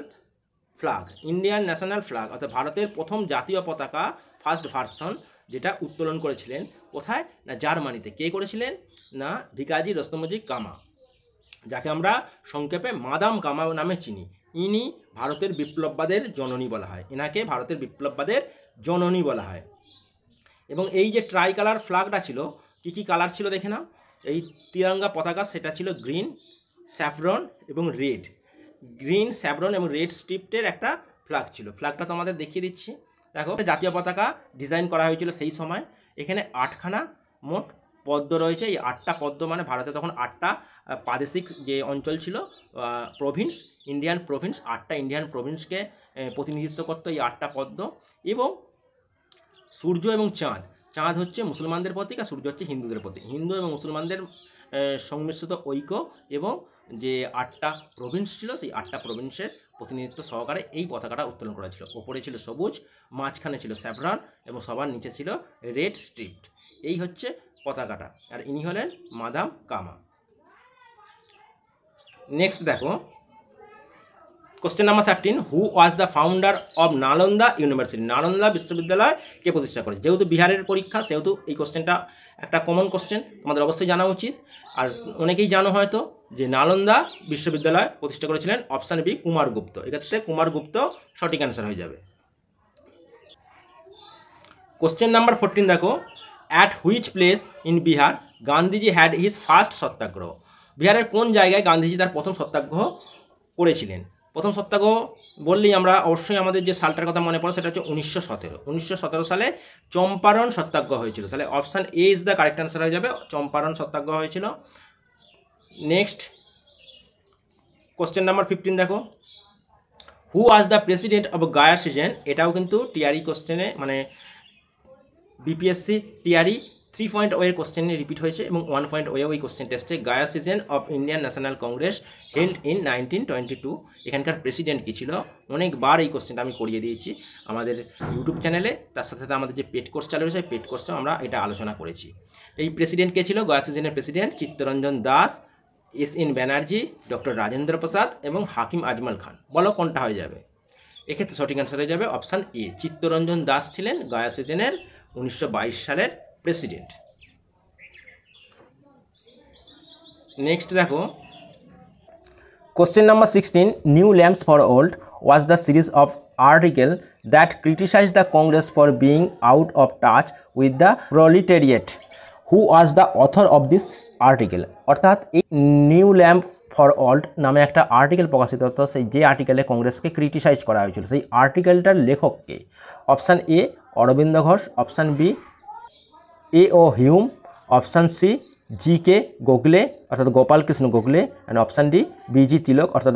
flag, অর্থাৎ ভারতের প্রথম জাতীয় পতাকা ফার্স্ট ভার্সন যেটা উত্তোলন করেছিলেন। কোথায়? না জার্মানিতে। কে করেছিলেন? না ভিকাজি রস্তমজি কামা, যাকে আমরা সংক্ষেপে মাদাম কামা নামে চিনি। ইনি ভারতের বিপ্লববাদের জননী বলা হয়, এনাকে ভারতের বিপ্লববাদের জননী বলা হয়। এবং এই যে ট্রাই কালার ফ্ল্যাগটা ছিল, কী কী কালার ছিল দেখে নাও। এই তিরঙ্গা পতাকা সেটা ছিল গ্রিন, স্যাফরন এবং রেড। গ্রিন, স্যাফরন এবং রেড স্ট্রিপের একটা ফ্ল্যাগ ছিল। ফ্ল্যাগটা তোমাদের দেখিয়ে দিচ্ছি। দেখো জাতীয় পতাকা ডিজাইন করা হয়েছিল সেই সময়। এখানে 8খানা মোট পদ্ম রয়েছে। এই 8টা পদ্ম মানে ভারতে তখন 8টা প্রাদেশিক যে অঞ্চল ছিল, প্রভিন্স, ইন্ডিয়ান প্রভিন্স, 8টা ইন্ডিয়ান প্রভিন্সকে প্রতিনিধিত্ব করতো এই 8টা পদ্ম। এবং সূর্য এবং চাঁদ, চাঁদ হচ্ছে মুসলমানদের প্রতীক আর সূর্য হচ্ছে হিন্দুদের প্রতীক। হিন্দু এবং মুসলমানদের সংমিশ্রিত ঐক্য এবং যে 8টা প্রভিন্স ছিল সেই 8টা প্রভিন্সের প্রতিনিধিত্ব সহকারে এই পতাকাটা উত্তোলন করা ছিল। ওপরে ছিল সবুজ, মাঝখানে ছিল স্যাফরন এবং সবার নিচে ছিল রেড স্ট্রিপ। এই হচ্ছে পতাকাটা। আর ইনি হলেন মাদাম কামা। নেক্সট দেখো question number 13, who was the founder of Nalanda university? Nalanda বিশ্ববিদ্যালয় কে প্রতিষ্ঠা করে? যেহেতু বিহারের পরীক্ষা সেহেতু এই কোশ্চেনটা একটা কমন কোশ্চেন, তোমাদের অবশ্যই জানা উচিত। আর অনেকেই জানো হয়তো যে নালন্দা বিশ্ববিদ্যালয় প্রতিষ্ঠা করেছিলেন অপশান বি কুমারগুপ্ত। এক্ষেত্রে কুমারগুপ্ত সঠিক অ্যান্সার হয়ে যাবে। কোশ্চেন নাম্বার 14 দেখো, at which place in Bihar Gandhiji had his first satyagraha? বিহারের কোন জায়গায় গান্ধীজি তার প্রথম সত্যাগ্রহ করেছিলেন? প্রথম সত্যাগ্রহ বললেই আমরা অবশ্যই আমাদের যে সালটার কথা মনে পড়ে সেটা হচ্ছে 1917। 1917 সালে চম্পারণ সত্যাগ্রহ হয়েছিল। তাহলে option A is the correct answer হয়ে যাবে, চম্পারণ সত্যাগ্রহ হয়েছিল। নেক্সট কোশ্চেন নাম্বার 15 দেখো, who was the president of Gaya session? এটাও কিন্তু টিআরই কোশ্চেনে মানে বিপিএসসি টিআরই 3.0 এর কোশ্চেনে রিপিট হয়েছে এবং 1.0 ওই কোশ্চেন টেস্টে। Gaya session of Indian national Congress held in 1922। এখানকার প্রেসিডেন্ট কী ছিল? অনেকবার এই কোশ্চেনটা আমি করিয়ে দিয়েছি আমাদের ইউটিউব চ্যানেলে। তার সাথে সাথে আমাদের যে পেড কোর্স চালু হয়েছে পেড কোর্সেও আমরা এটা আলোচনা করেছি। এই প্রেসিডেন্ট কে ছিল? গায়া সিজনের president Chittaranjan Das, S N. Banerjee, doctor Rajendra Prasad এবং হাকিম আজমল খান। বলো কোনটা হয়ে যাবে? এক্ষেত্রে সঠিক অ্যান্সার হয়ে যাবে অপশান এ, চিত্তরঞ্জন দাস ছিলেন গায়া সিজনের 1922 সালের প্রেসিডেন্ট। নেক্সট দেখো question number 16, new lamps for old was the series of article that criticise the Congress for being out of touch with the proletariat. Who was the author of this article? অর্থাৎ এই new lamp for old নামে একটা article প্রকাশিত হতো, সেই যে আর্টিকেলে কংগ্রেসকে criticise করা হয়েছিল সেই আর্টিকেলটার লেখককে? Option A Aurobindo Ghosh, option B A O. Hume, option C G K. Gokhale অর্থাৎ Gopalkrishna Gokhale, and option D B G. Tilak অর্থাৎ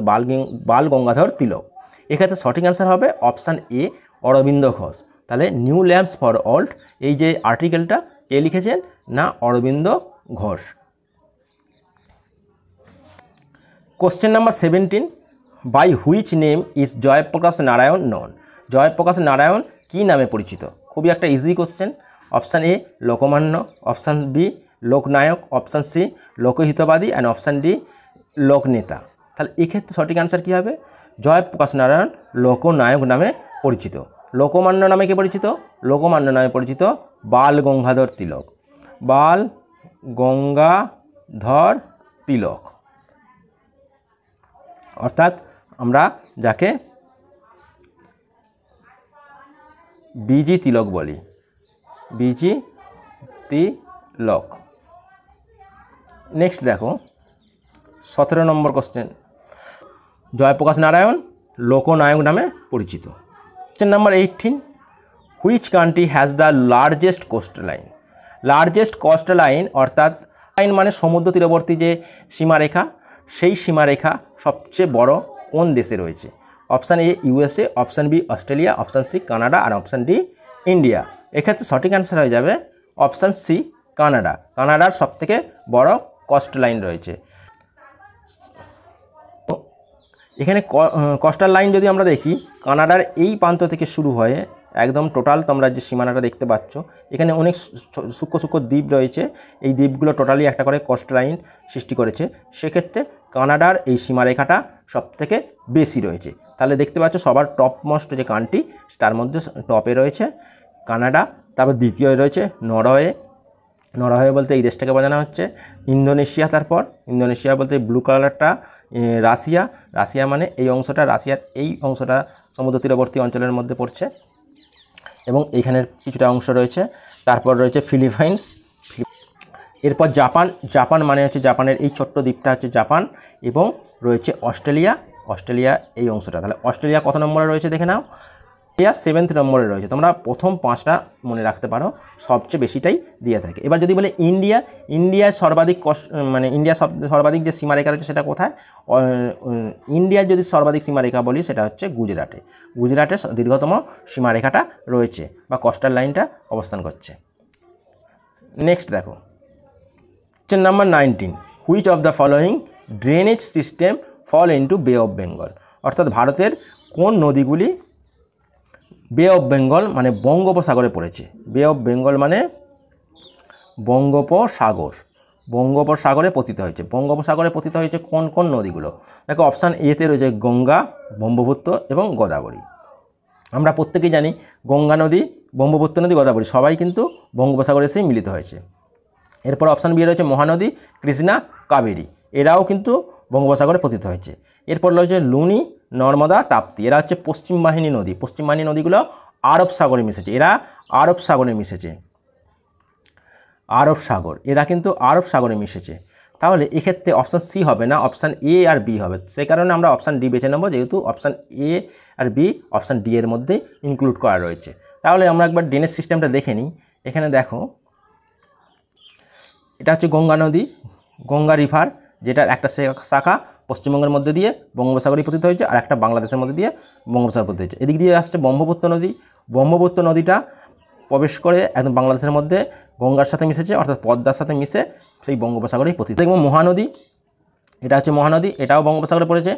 বাল গঙ্গাধর তিলক। এক্ষেত্রে সঠিক অ্যান্সার হবে অপশান এ অরবিন্দ ঘোষ। তাহলে নিউ ল্যাম্পস ফর ওল্ড এই যে আর্টিকেলটা কে লিখেছেন? না Aurobindo Ghosh. Question number 17, by which name is Jayaprakash Narayan known? Jayaprakash Narayan কী নামে পরিচিত? খুবই একটা easy question. Option A Lokmanya, option B Loknayak, option C Lokhitwadi, and option D Lokneta. তাহলে এক্ষেত্রে সঠিক অ্যান্সার কী হবে? জয়প্রকাশ নারায়ণ লোকনায়ক নামে পরিচিত। লোকমান্য নামে কে পরিচিত? লোকমান্য নামে পরিচিত বাল গঙ্গাধর তিলক। বাল গঙ্গাধর তিলক অর্থাৎ আমরা যাকে বি.জি. তিলক বলি, বি.জি. তিলক। নেক্সট দেখো 17 নম্বর কোশ্চেন, জয়প্রকাশ নারায়ণ লোকনায়ক নামে পরিচিত। Question number 18, which country has the largest coastal line? Largest coastal line অর্থাৎ লাইন মানে সমুদ্র তীরবর্তী যে সীমারেখা, সেই সীমারেখা সবচেয়ে বড় কোন দেশে রয়েছে? Option A USA, option B Australia, option C Canada আর অপশান ডি ইন্ডিয়া। এক্ষেত্রে সঠিক অ্যান্সার হয়ে যাবে অপশান সি কানাডা। কানাডার সবথেকে বড় কোস্টাল লাইন রয়েছে। এখানে কোস্টাল লাইন যদি আমরা দেখি, কানাডার এই প্রান্ত থেকে শুরু হয়ে একদম টোটাল তোমরা যে সীমানাটা দেখতে পাচ্ছ, এখানে অনেক সূক্ষ্ম সূক্ষ্ম দ্বীপ রয়েছে। এই দ্বীপগুলো টোটালি একটা করে কোস্টাল লাইন সৃষ্টি করেছে। সেক্ষেত্রে কানাডার এই সীমারেখাটা সবথেকে বেশি রয়েছে। তাহলে দেখতে পাচ্ছ সবার টপ মোস্ট যে কান্ট্রি, তার মধ্যে টপে রয়েছে কানাডা, তারপর দ্বিতীয় রয়েছে নরওয়ে। নরওয়ে বলতে এই দেশটাকে বোঝানো হচ্ছে। ইন্দোনেশিয়া, তারপর ইন্দোনেশিয়া বলতে ব্লু কালারটা রাশিয়া। রাশিয়া মানে এই অংশটা, রাশিয়ার এই অংশটা সমুদ্র তীরবর্তী অঞ্চলের মধ্যে পড়ছে এবং এইখানের কিছুটা অংশ রয়েছে। তারপর রয়েছে ফিলিপাইন্স। এরপর জাপান। জাপান মানে হচ্ছে জাপানের এই ছোট্ট দ্বীপটা হচ্ছে জাপান, এবং রয়েছে অস্ট্রেলিয়া। অস্ট্রেলিয়া এই অংশটা। তাহলে অস্ট্রেলিয়া কত নম্বরে রয়েছে দেখে নাও, ইন্ডিয়া 7th নম্বরে রয়েছে। তোমরা প্রথম 5টা মনে রাখতে পারো, সবচেয়ে বেশিটাই দিয়ে থাকে। এবার যদি বলে ইন্ডিয়া, ইন্ডিয়ার সর্বাধিক মানে ইন্ডিয়া সর্বাধিক যে সীমারেখা রয়েছে সেটা কোথায়? ইন্ডিয়ার যদি সর্বাধিক সীমারেখা বলি সেটা হচ্ছে গুজরাটে। গুজরাটের দীর্ঘতম সীমারেখাটা রয়েছে বা কোস্টাল লাইনটা অবস্থান করছে। নেক্সট দেখো, question number 19, which of the following drainage system fall into bay of Bengal? অর্থাৎ ভারতের কোন নদীগুলি বে অফ বেঙ্গল মানে বঙ্গোপসাগরে পড়েছে? বে অফ বেঙ্গল মানে বঙ্গোপসাগর, বঙ্গোপসাগরে পতিত হয়েছে। বঙ্গোপসাগরে পতিত হয়েছে কোন কোন নদীগুলো? দেখো অপশান এতে রয়েছে গঙ্গা, ব্রহ্মপুত্র এবং গোদাবরী। আমরা প্রত্যেকেই জানি গঙ্গা নদী, ব্রহ্মপুত্র নদী, গোদাবরী সবাই কিন্তু বঙ্গোপসাগরে এসেই মিলিত হয়েছে। এরপর অপশান বি রয়েছে মহানদী, কৃষ্ণা, কাবেরী, এরাও কিন্তু বঙ্গোপসাগরে পতিত হয়েছে। এরপর রয়েছে লুনি, নর্মদা, তাপ্তি, এরা হচ্ছে পশ্চিম বাহিনী নদী। পশ্চিম বাহিনী নদীগুলো আরব সাগরে মিশেছে, এরা আরব সাগরে মিশেছে। আরব সাগর, এরা কিন্তু আরব সাগরে মিশেছে। তাহলে এক্ষেত্রে অপশান সি হবে না, অপশান এ আর বি হবে। সেই কারণে আমরা অপশান ডি বেছে নেব, যেহেতু অপশান এ আর বি অপশান ডি এর মধ্যে ইনক্লুড করা রয়েছে। তাহলে আমরা একবার ড্রেনেজ সিস্টেমটা দেখে নিই। এখানে দেখো, এটা হচ্ছে গঙ্গা নদী, গঙ্গা রিভার, যেটার একটা শাখা পশ্চিমবঙ্গের মধ্যে দিয়ে বঙ্গোপসাগরে পতিত হয়েছে, আর একটা বাংলাদেশের মধ্যে দিয়ে বঙ্গোপসাগর পতিত হয়েছে। এদিক দিয়ে আসছে ব্রহ্মপুত্র নদী। ব্রহ্মপুত্র নদীটা প্রবেশ করে একদম বাংলাদেশের মধ্যে গঙ্গার সাথে মিশেছে, অর্থাৎ পদ্মার সাথে মিশে সেই বঙ্গোপসাগরেই পতিত। দেখব মহানদী, এটা হচ্ছে মহানদী, এটাও বঙ্গোপসাগরে পড়েছে।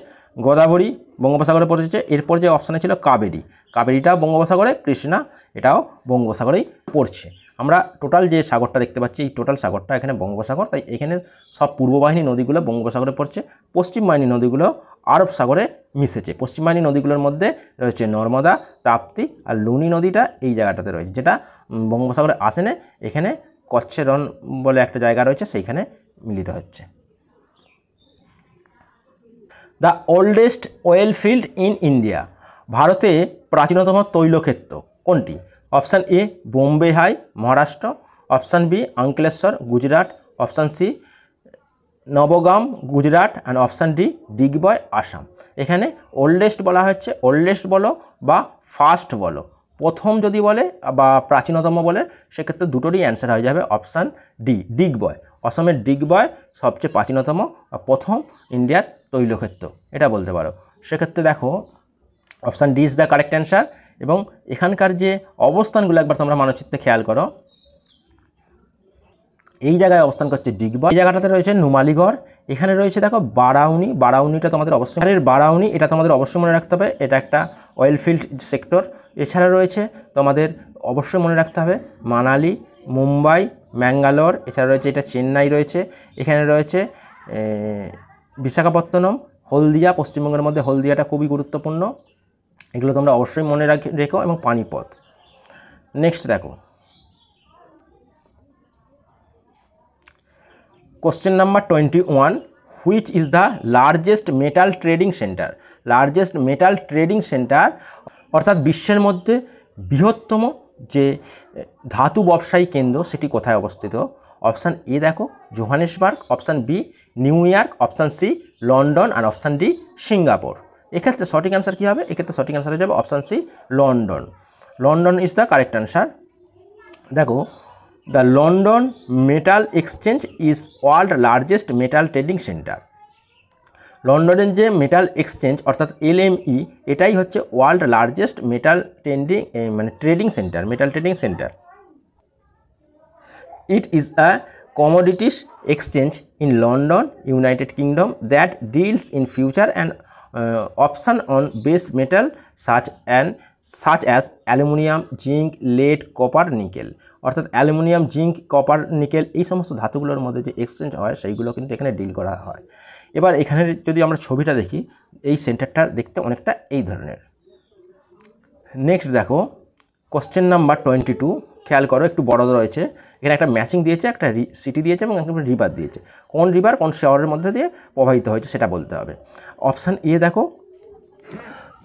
গোদাবরী বঙ্গোপসাগরে পড়েছে। এরপর যে অপশানে ছিল কাবেরী, কাবেরীটাও বঙ্গোপসাগরে, কৃষ্ণা এটাও বঙ্গোপসাগরেই পড়ছে। আমরা টোটাল যে সাগরটা দেখতে পাচ্ছি, এই টোটাল সাগরটা এখানে বঙ্গোপসাগর, তাই এখানে সব পূর্ব বাহিনী নদীগুলো বঙ্গোপসাগরে পড়ছে। পশ্চিম বাহিনী নদীগুলো আরব সাগরে মিশেছে। পশ্চিম বাহিনী নদীগুলোর মধ্যে রয়েছে নর্মদা, তাপ্তি আর লুনি নদীটা এই জায়গাটাতে রয়েছে, যেটা বঙ্গোপসাগরে আসে না। এখানে কচ্ছের রন বলে একটা জায়গা রয়েছে, সেইখানে মিলিত হচ্ছে। The oldest oil field in India, ভারতে প্রাচীনতম তৈলক্ষেত্র কোনটি? Option A Bombay high, Maharashtra, option B Ankleshwar, Gujarat, option C Navagam, Gujarat, and option D Digboi, Assam. এখানে ওল্ডেস্ট বলা হচ্ছে, ওল্ডেস্ট বলো বা ফার্স্ট বলো, প্রথম যদি বলে বা প্রাচীনতম বলে, সেক্ষেত্রে দুটোরই অ্যান্সার হয়ে যাবে অপশান ডি ডিগবয়। অসমের ডিগবয় সবচেয়ে প্রাচীনতম বা প্রথম ইন্ডিয়ার তৈলক্ষেত্র, এটা বলতে পারো। সেক্ষেত্রে দেখো option D is the correct answer. এবং এখানকার যে অবস্থানগুলো একবার তোমরা মানচিত্রে খেয়াল করো, এই জায়গায় অবস্থান করছে ডিগবয়, এই জায়গাটাতে রয়েছে নুমালীগড়, এখানে রয়েছে দেখো বারাউনি, বারাউনিটা তোমাদের অবশ্যই, বারাউনি এটা তোমাদের অবশ্যই মনে রাখতে হবে, এটা একটা অয়েল ফিল্ড সেক্টর। এছাড়া রয়েছে তোমাদের অবশ্যই মনে রাখতে হবে মানালি, মুম্বাই, ম্যাঙ্গালোর, এছাড়া রয়েছে এটা চেন্নাই রয়েছে, এখানে রয়েছে বিশাখাপত্তনম, হলদিয়া, পশ্চিমবঙ্গের মধ্যে হলদিয়াটা খুবই গুরুত্বপূর্ণ। এগুলো তোমরা অবশ্যই মনে রেখো, এবং পানিপথ। নেক্সট দেখো, question number 21, which is the largest metal trading centre? Largest metal trading centre অর্থাৎ বিশ্বের মধ্যে বৃহত্তম যে ধাতু ব্যবসায়ী কেন্দ্র, সেটি কোথায় অবস্থিত? অপশান এ দেখো Johannesburg, option B New York, option C London, আর অপশান ডি সিঙ্গাপুর। এক্ষেত্রে সঠিক অ্যান্সার কী হবে? এক্ষেত্রে সঠিক অ্যান্সার হয়ে যাবে option C London. London is the correct answer. দেখো, the London metal exchange is world largest metal trading centre. লন্ডনের যে মেটাল এক্সচেঞ্জ অর্থাৎ LME, এটাই হচ্ছে world largest metal trading centre, metal trading centre. It is a commodities exchange in London, United Kingdom that deals in future and option on base metal such as aluminium, zinc, lead, copper, nickel। অর্থাৎ aluminium, zinc, copper, nickel এই সমস্ত ধাতুগুলোর মধ্যে যে exchange হয় সেইগুলো কিন্তু এখানে deal করা হয়। এবার এখানে যদি আমরা ছবিটা দেখি, এই সেন্টারটা দেখতে অনেকটা এই ধরনের। নেক্সট দেখো, কোশ্চেন নাম্বার 22, খেয়াল করো, একটু বড় রয়েছে। এখানে একটা ম্যাচিং দিয়েছে, একটা সিটি দিয়েছে এবং একটা রিভার দিয়েছে। কোন রিভার কোন শহরের মধ্যে দিয়ে প্রবাহিত হয়েছে সেটা বলতে হবে। অপশান এ দেখো,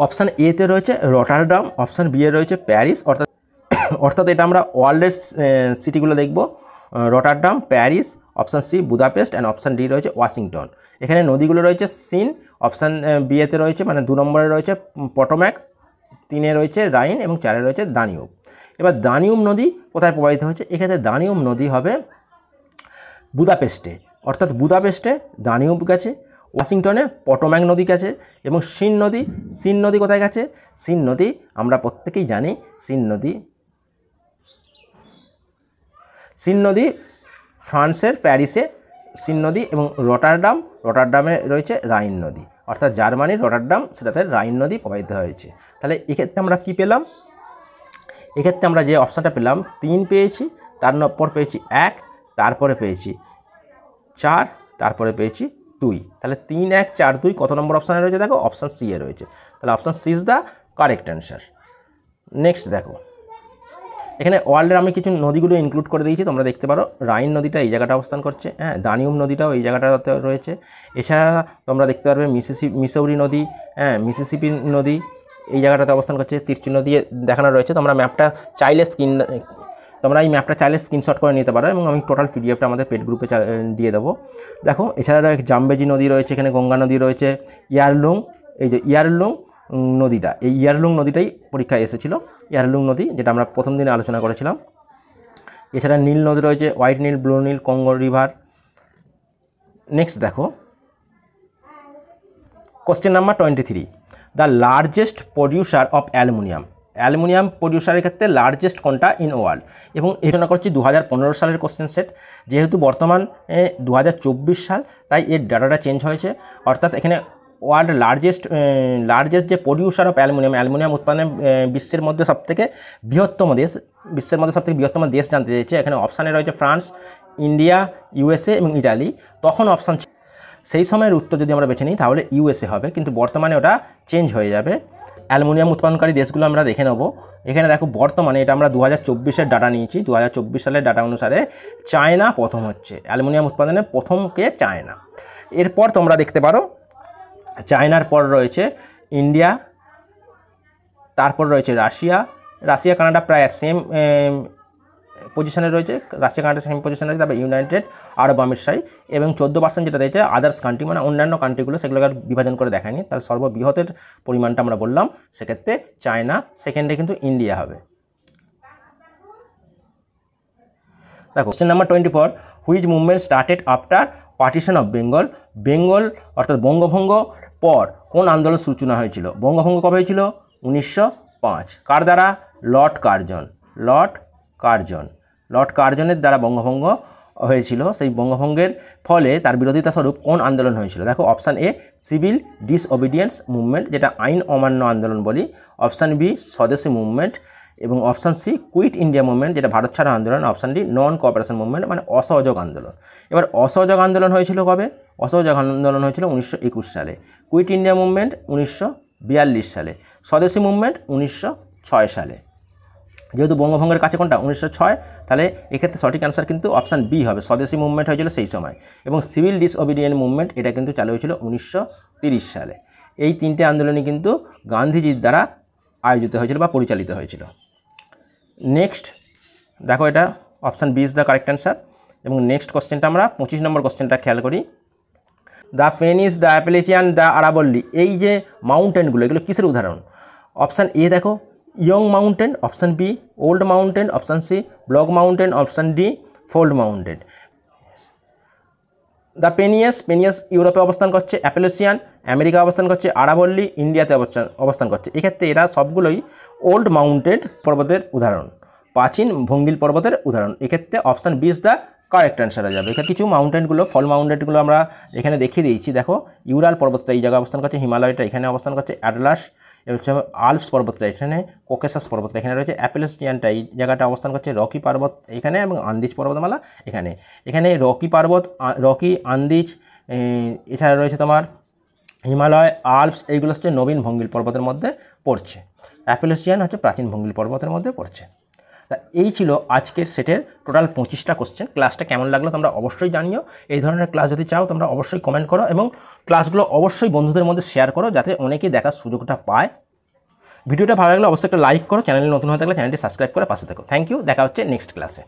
অপশান এতে রয়েছে রটারডাম, অপশান বি এ রয়েছে প্যারিস। অর্থাৎ এটা আমরা ওয়ার্ল্ডের সিটিগুলো দেখব, Rotterdam, Paris, option C Budapest, and option D রয়েছে ওয়াশিংটন। এখানে নদীগুলো রয়েছে সিন, অপশান বি এতে রয়েছে মানে 2 নম্বরে রয়েছে পটোম্যাক, 3-এ রয়েছে রাইন এবং 4-এ রয়েছে দানিউব। এবার দানিউব নদী কোথায় প্রবাহিত হয়েছে? এক্ষেত্রে দানিউব নদী হবে বুদাপেস্টে, অর্থাৎ বুদাপেস্টে দানিউব গেছে, ওয়াশিংটনে পটোম্যাক নদী গেছে, এবং সিন নদী কোথায় গেছে? সিন নদী আমরা প্রত্যেকেই জানি, সিন নদী ফ্রান্সের প্যারিসে সিন নদী, এবং রটারডামে রয়েছে রাইন নদী, অর্থাৎ জার্মানির রটারডাম, সেটাতে রাইন নদী প্রবাহিত হয়েছে। তাহলে এক্ষেত্রে আমরা কী পেলাম? এক্ষেত্রে আমরা যে অপশানটা পেলাম 3 পেয়েছি, তারপর পেয়েছি 1, তারপরে পেয়েছি 4, তারপরে পেয়েছি 2। তাহলে 3, 1, 4, 2 কত নম্বর অপশানে রয়েছে? দেখো অপশান সি এ রয়েছে। তাহলে option C is the correct answer. Next দেখো, এখানে ওয়ার্ল্ডের আমি কিছু নদীগুলো ইনক্লুড করে দিয়েছি, তোমরা দেখতে পারো। রাইন নদীটা এই জায়গাটা অবস্থান করছে, হ্যাঁ, দানিউব নদীটাও এই জায়গাটাতে রয়েছে। এছাড়া তোমরা দেখতে পারবে মিসৌরি নদী, হ্যাঁ, মিসিসিপি নদী এই জায়গাটাতে অবস্থান করছে, তিরচি নদী দেখানো রয়েছে। তোমরা এই ম্যাপটা চাইলে স্ক্রিনশট করে নিতে পারো, এবং আমি টোটাল পিডিএফটা আমাদের পেড গ্রুপে দিয়ে দেবো। দেখো, এছাড়া জামবেজি নদী রয়েছে, এখানে গঙ্গা নদী রয়েছে, ইয়ারলুং, এই যে ইয়ারলুং নদীটা, এই ইয়ারলুং নদীটাই পরীক্ষায় এসেছিলো, ইয়ারলুং নদী, যেটা আমরা প্রথম দিনে আলোচনা করেছিলাম। এছাড়া নীল নদী রয়েছে, white Nile, blue Nile, Congo river. Next দেখো, question number 23, the largest producer of aluminium প্রডিউসারের ক্ষেত্রে লার্জেস্ট কোনটা ইন ওয়ার্ল্ড? এবং এটা করছি 2015 সালের কোশ্চেন সেট। যেহেতু বর্তমান 2024 সাল, তাই এর ডাটাটা চেঞ্জ হয়েছে। অর্থাৎ এখানে ওয়ার্ল্ড লার্জেস্ট যে প্রডিউসার অফ অ্যালুমিনিয়াম উৎপাদনে বিশ্বের মধ্যে সবথেকে বৃহত্তম দেশ জানতে চেয়েছে। এখানে অপশানে রয়েছে ফ্রান্স, ইন্ডিয়া, USA এবং ইটালি। তখন অপশান, সেই সময়ের উত্তর যদি আমরা বেছে নিই তাহলে USA হবে, কিন্তু বর্তমানে ওটা চেঞ্জ হয়ে যাবে। অ্যালুমিনিয়াম উৎপাদনকারী দেশগুলো আমরা দেখে নেব। এখানে দেখো, বর্তমানে এটা আমরা 2024-এর ডাটা নিয়েছি। 2024 সালের ডাটা অনুসারে চায়না প্রথম হচ্ছে, অ্যালুমিনিয়াম উৎপাদনে প্রথম কে? চায়না। এরপর তোমরা দেখতে পারো চায়নার পর রয়েছে ইন্ডিয়া, তারপর রয়েছে রাশিয়া কানাডা প্রায় সেম পজিশনে রয়েছে, রাশিয়া কানাডা সেম পজিশনে রয়েছে। তারপর ইউনাইটেড আরব আমিরশাহী, এবং 14% যেটা দিয়েছে আদার্স কান্ট্রি, মানে অন্যান্য কান্ট্রিগুলো, সেগুলোকে বিভাজন করে দেখায়নি। তার সর্ববৃহতের পরিমাণটা আমরা বললাম, সেক্ষেত্রে চায়না, সেকেন্ডে কিন্তু ইন্ডিয়া হবে। দেখো, question number 24, which movement started after partition of Bengal অর্থাৎ বঙ্গভঙ্গ পর কোন আন্দোলন সূচনা হয়েছিল? বঙ্গভঙ্গ কবে হয়েছিল? 1905। কার দ্বারা? লর্ড কার্জনের দ্বারা বঙ্গভঙ্গ হয়েছিল। সেই বঙ্গভঙ্গের ফলে তার বিরোধিতা স্বরূপ কোন আন্দোলন হয়েছিল? দেখো, option A civil disobedience movement, যেটা আইন অমান্য আন্দোলন বলি। অপশান বি স্বদেশী মুভমেন্ট, এবং option C quit India movement, যেটা ভারত ছাড়া আন্দোলন। Option D non cooperation movement, মানে অসহযোগ আন্দোলন। এবার অসহযোগ আন্দোলন হয়েছিল কবে? অসহযোগ আন্দোলন হয়েছিল 1921 সালে। কুইট ইন্ডিয়া মুভমেন্ট 1942 সালে। স্বদেশী মুভমেন্ট 1906 সালে। যেহেতু বঙ্গভঙ্গের কাছে কোনটা? 1906, তাহলে এক্ষেত্রে সঠিক অ্যান্সার কিন্তু অপশান বি হবে, স্বদেশী মুভমেন্ট হয়েছিল সেই সময়। এবং সিভিল ডিসওবিডিয়েন্ট মুভমেন্ট, এটা কিন্তু চালু হয়েছিল 1930 সালে। এই 3টে আন্দোলনই কিন্তু গান্ধীজির দ্বারা আয়োজিত হয়েছিল বা পরিচালিত হয়েছিল। নেক্সট দেখো, এটা option B is the correct answer. এবং নেক্সট কোশ্চেনটা আমরা 25 নম্বর কোশ্চেনটা খেয়াল করি। The Pennines, the Appalachian, the আরাবল্লী, এই যে মাউন্টেনগুলো এগুলো কিসের উদাহরণ? অপশান এ দেখো young mountain, option B old mountain, option C block mountain, option D fold mountain. The Pyrenees ইউরোপে অবস্থান করছে, অ্যাপেলেচিয়ান আমেরিকা অবস্থান করছে, আরাবল্লী ইন্ডিয়াতে অবস্থান করছে। এক্ষেত্রে এরা সবগুলোই ওল্ড মাউন্টেন পর্বতের উদাহরণ, প্রাচীন ভঙ্গিল পর্বতের উদাহরণ। এক্ষেত্রে option B is the correct answer হয়ে যাবে। এখানে কিছু মাউন্টেনগুলো ফল মাউন্টেনগুলো আমরা এখানে দেখিয়ে দিয়েছি। দেখো ইউরাল পর্বতটা এই জায়গায় অবস্থান করছে, হিমালয়টা এখানে অবস্থান করছে, অ্যাটলাস আলপস পর্বতটা এখানে, কোকেসাস পর্বতটা এখানে রয়েছে, অ্যাপেলেচিয়ানটা এই জায়গাটা অবস্থান করছে, রকি পর্বত এখানে এবং আন্দিজ পর্বতমালা এখানে। এখানে রকি পর্বত, রকি, আন্দিজ, এছাড়া রয়েছে তোমার হিমালয়, আলপস, এইগুলো হচ্ছে নবীন ভঙ্গিল পর্বতের মধ্যে পড়ছে। অ্যাপেলেচিয়ান হচ্ছে প্রাচীন ভঙ্গিল পর্বতের মধ্যে পড়ছে। তা এই ছিল আজকের সেটের টোটাল 25টা কোশ্চেন। ক্লাসটা কেমন লাগলো তোমরা অবশ্যই জানিও। এই ধরনের ক্লাস যদি চাও তোমরা অবশ্যই কমেন্ট করো এবং ক্লাসগুলো অবশ্যই বন্ধুদের মধ্যে শেয়ার করো যাতে অনেকেই দেখার সুযোগটা পায়। ভিডিওটা ভালো লাগলে অবশ্যই একটা লাইক করো, চ্যানেলে নতুন হয়ে থাকলে চ্যানেলটি সাবস্ক্রাইব করে পাশে থাকো। থ্যাংক ইউ, দেখা হচ্ছে নেক্সট ক্লাসে।